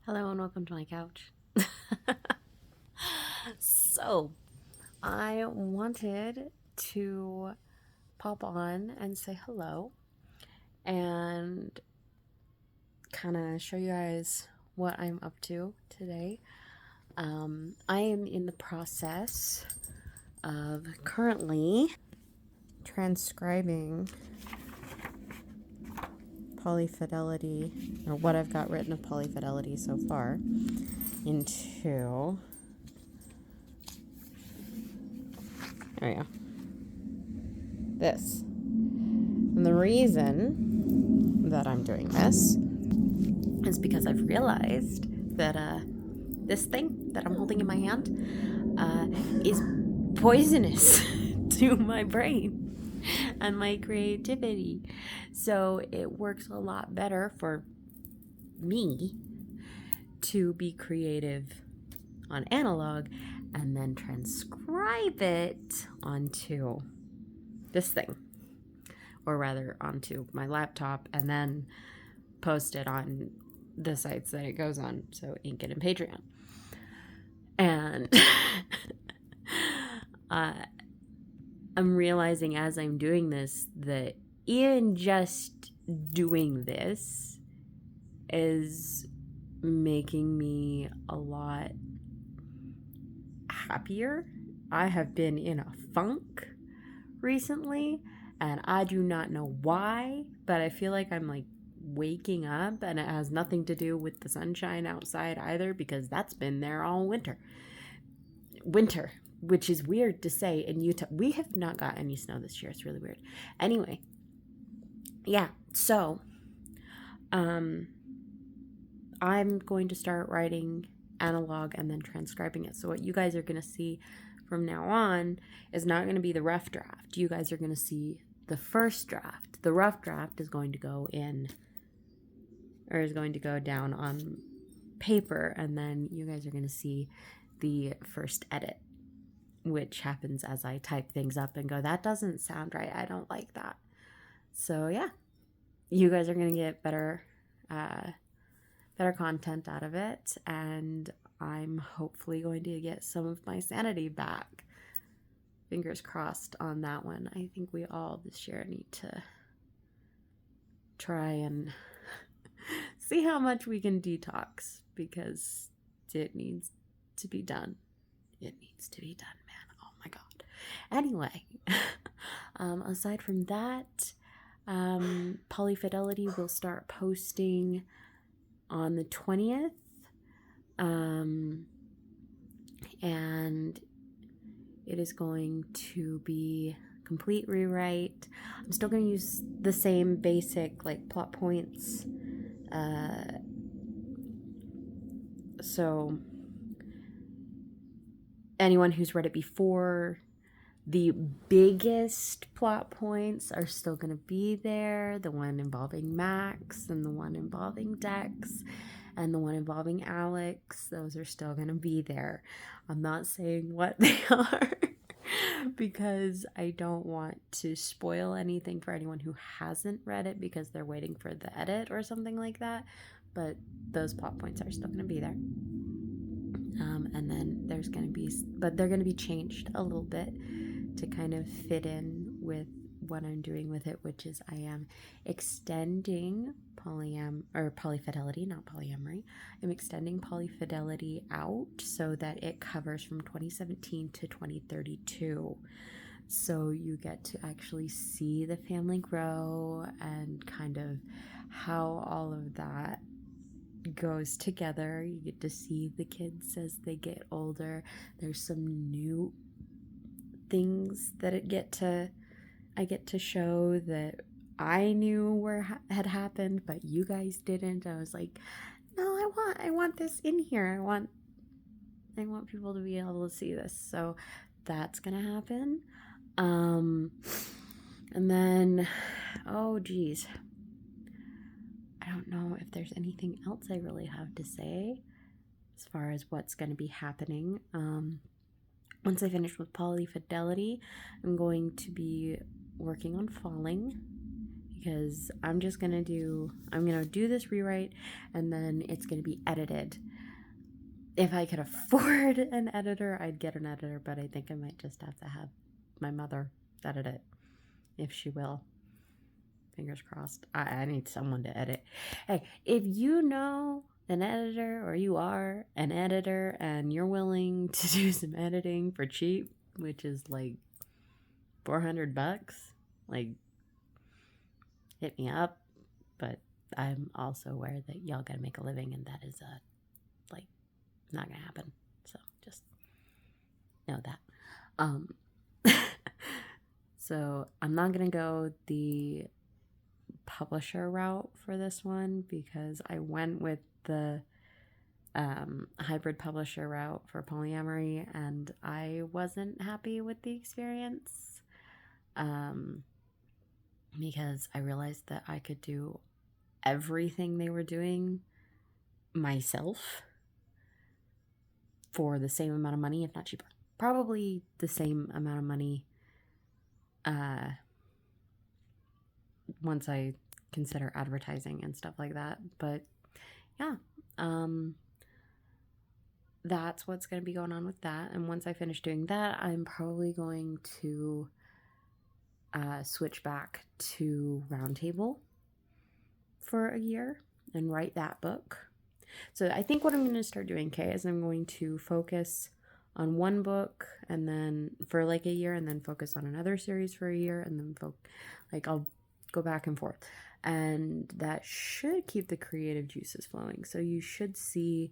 Hello and welcome to my couch. So, I wanted to pop on and say hello and kind of show you guys what I'm up to today. I am in the process of currently transcribing polyfidelity, or what I've got written of polyfidelity so far, into, there we go, this. And the reason that I'm doing this is because I've realized that this thing that I'm holding in my hand is poisonous to my brain and my creativity. So it works a lot better for me to be creative on analog and then transcribe it onto this thing, or rather onto my laptop, and then post it on the sites that it goes on, so Inket and Patreon. And I'm realizing as I'm doing this that even just doing this is making me a lot happier. I have been in a funk recently, and I do not know why, but I feel like I'm like waking up, and it has nothing to do with the sunshine outside either, because that's been there all winter, which is weird to say in Utah. We have not got any snow this year. It's really weird. Anyway, yeah, so I'm going to start writing analog and then transcribing it. So what you guys are going to see from now on is not going to be the rough draft. You guys are going to see the first draft. The rough draft is going to go in, or is going to go down on paper, and then you guys are going to see the first edit, which happens as I type things up and go, that doesn't sound right, I don't like that. So yeah, you guys are going to get better content out of it, and I'm hopefully going to get some of my sanity back. Fingers crossed on that one. I think we all this year need to try and see how much we can detox, because it needs to be done. It needs to be done, man. Oh my god. Anyway, aside from that, Polyfidelity will start posting on the 20th, and it is going to be complete rewrite. I'm still going to use the same basic like plot points, so anyone who's read it before, the biggest plot points are still going to be there. The one involving Max, and the one involving Dex, and the one involving Alex. Those are still going to be there. I'm not saying what they are because I don't want to spoil anything for anyone who hasn't read it because they're waiting for the edit or something like that. But those plot points are still going to be there. And then there's going to be, but they're going to be changed a little bit to kind of fit in with what I'm doing with it, which is I am extending polyfidelity, not polyamory. I'm extending polyfidelity out so that it covers from 2017 to 2032. So you get to actually see the family grow and kind of how all of that goes together. You get to see the kids as they get older. There's some new things that I get to show that I knew had happened, but you guys didn't. I was like, no, I want this in here. I want people to be able to see this. So that's gonna happen. And then, oh geez, I don't know if there's anything else I really have to say as far as what's going to be happening. Once I finish with Polyfidelity, I'm going to be working on Falling, because I'm gonna do this rewrite, and then it's gonna be edited. If I could afford an editor, I'd get an editor, but I think I might just have to have my mother edit it, if she will. Fingers crossed. I need someone to edit. Hey, if you know an editor, or you are an editor and you're willing to do some editing for cheap, which is like $400, like, hit me up. But I'm also aware that y'all gotta make a living, and that is like not gonna happen. So just know that. So I'm not gonna go the publisher route for this one, because I went with the hybrid publisher route for polyamory, and I wasn't happy with the experience, because I realized that I could do everything they were doing myself for the same amount of money, if not cheaper. Probably the same amount of money once I consider advertising and stuff like that. But yeah, that's what's going to be going on with that. And once I finish doing that, I'm probably going to switch back to Roundtable for a year and write that book. So I think what I'm going to start doing, Kay, is I'm going to focus on one book, and then for like a year, and then focus on another series for a year, and then I'll go back and forth, and that should keep the creative juices flowing. So you should see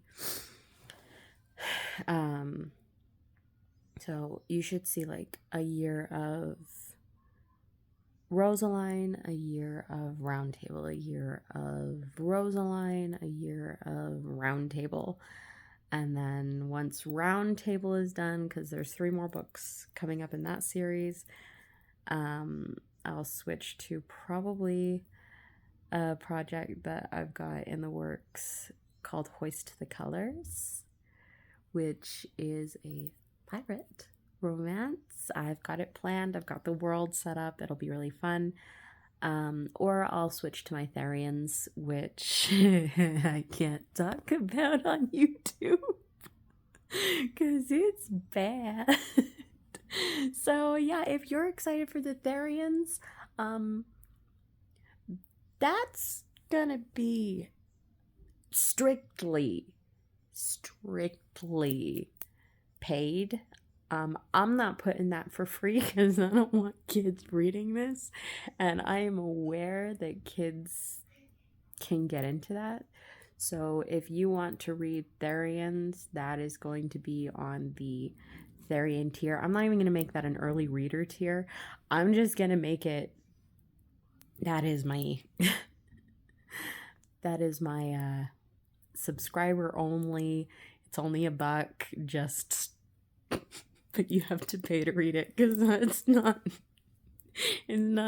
like a year of Rosaline, a year of Roundtable, a year of Rosaline, a year of Roundtable. And then once Roundtable is done, because there's 3 more books coming up in that series, I'll switch to probably a project that I've got in the works called Hoist the Colors, which is a pirate romance. I've got it planned. I've got the world set up. It'll be really fun. Or I'll switch to my Therians, which I can't talk about on YouTube because it's bad. So yeah, if you're excited for the Therians, that's gonna be strictly paid. I'm not putting that for free because I don't want kids reading this, and I am aware that kids can get into that. So if you want to read Therians, that is going to be on the Therian tier. I'm not even going to make that an early reader tier. I'm just going to make it, that is my subscriber only. It's only $1, just but you have to pay to read it because it's not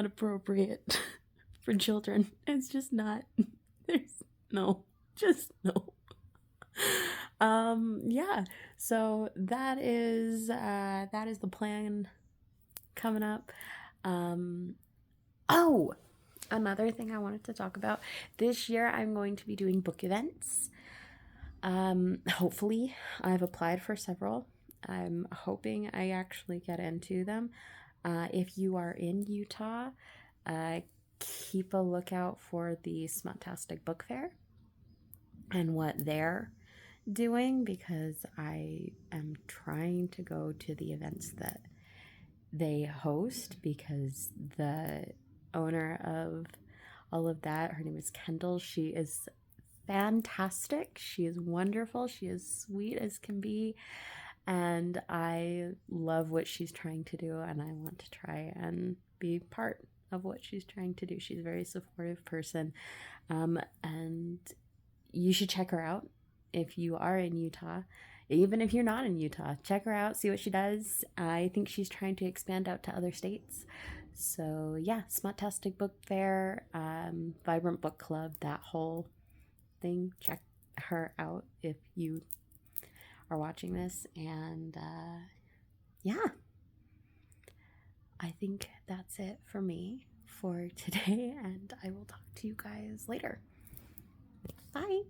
appropriate for children. It's just not. Just no. Yeah. So that is the plan coming up. Oh, another thing I wanted to talk about. This year I'm going to be doing book events. Hopefully I've applied for several. I'm hoping I actually get into them. If you are in Utah, keep a lookout for the Smuttastic Book Fair and what they're doing, because I am trying to go to the events that they host, because the owner of all of that, her name is Kendall. She is fantastic. She is wonderful. She is sweet as can be. And I love what she's trying to do, and I want to try and be part of what she's trying to do. She's a very supportive person, and you should check her out if you are in Utah. Even if you're not in Utah, check her out, see what she does. I think she's trying to expand out to other states. So yeah, Smuttastic Book Fair, Vibrant Book Club, that whole thing. Check her out if you are watching this. And yeah, I think that's it for me for today, and I will talk to you guys later. Bye.